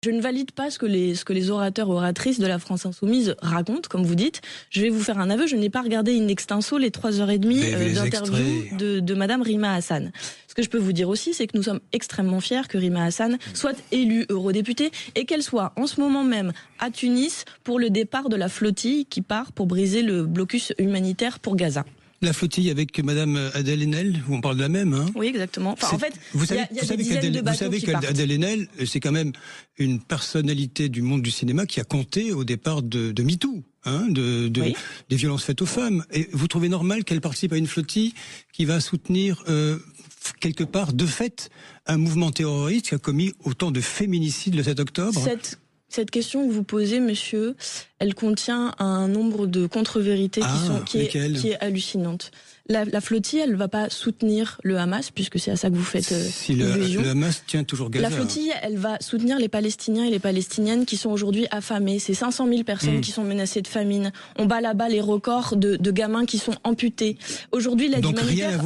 Je ne valide pas ce que les orateurs oratrices de la France Insoumise racontent, comme vous dites. Je vais vous faire un aveu, je n'ai pas regardé in extenso les 3h30 d'interview de Madame Rima Hassan. Ce que je peux vous dire aussi, c'est que nous sommes extrêmement fiers que Rima Hassan soit élue eurodéputée et qu'elle soit en ce moment même à Tunis pour le départ de la flottille qui part pour briser le blocus humanitaire pour Gaza. La flottille avec Madame Adèle Haenel, on parle de la même, hein? Oui, exactement. Enfin, en fait, vous savez qu'Adèle Haenel, c'est quand même une personnalité du monde du cinéma qui a compté au départ de MeToo, hein, des violences faites aux femmes. Et vous trouvez normal qu'elle participe à une flottille qui va soutenir quelque part, de fait, un mouvement terroriste qui a commis autant de féminicides le 7 octobre? Cette question que vous posez, monsieur, elle contient un nombre de contre-vérités qui est hallucinante. La flottille, elle ne va pas soutenir le Hamas, puisque c'est à ça que vous faites allusion. Le Hamas tient toujours Gaza. La flottille, elle va soutenir les Palestiniens et les Palestiniennes qui sont aujourd'hui affamés. C'est 500 000 personnes qui sont menacées de famine. On bat là-bas les records de gamins qui sont amputés. Aujourd'hui, l'aide humanitaire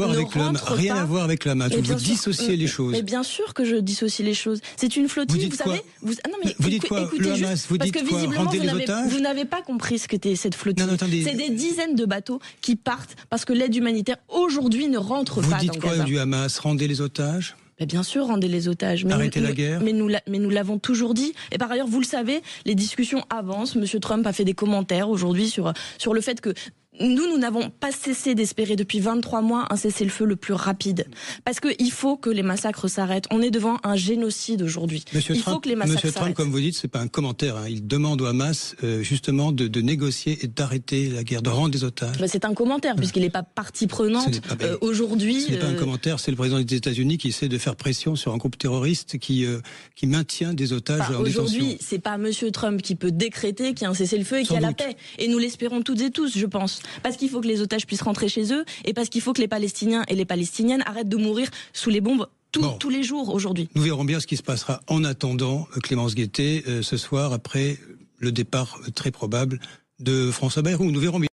rien à voir avec le Hamas. Vous dissociez les choses. Mais bien sûr que je dissocie les choses. C'est une flottille, vous dites quoi? Le Hamas, vous dites quoi? Rendez les otages? Vous n'avez pas compris ce qu'était cette flottille. C'est des dizaines de bateaux qui partent parce que l'aide humanitaire aujourd'hui ne rentre pas dans Gaza. Vous dites quoi du Hamas? Rendez les otages? Bien sûr, rendez les otages. Arrêtez la guerre. Mais nous l'avons toujours dit. Et par ailleurs, vous le savez, les discussions avancent. Monsieur Trump a fait des commentaires aujourd'hui sur le fait que nous n'avons pas cessé d'espérer depuis 23 mois un cessez-le-feu le plus rapide. Parce qu'il faut que les massacres s'arrêtent. On est devant un génocide aujourd'hui. Faut que les massacres s'arrêtent. Monsieur Trump, comme vous dites, c'est pas un commentaire. Il demande au Hamas justement de négocier et d'arrêter la guerre, de rendre des otages. C'est un commentaire, puisqu'il n'est pas partie prenante aujourd'hui. Ce n'est pas un commentaire, c'est le président des États-Unis qui essaie de faire pression sur un groupe terroriste qui maintient des otages en détention. Aujourd'hui, c'est pas Monsieur Trump qui peut décréter qu'il y a un cessez-le-feu et qu'il y a la paix. Et nous l'espérons toutes et tous, je pense. Parce qu'il faut que les otages puissent rentrer chez eux et parce qu'il faut que les Palestiniens et les Palestiniennes arrêtent de mourir sous les bombes tous les jours aujourd'hui. Nous verrons bien ce qui se passera en attendant, Clémence Guettet, ce soir après le départ très probable de François Bayrou. Nous verrons bien.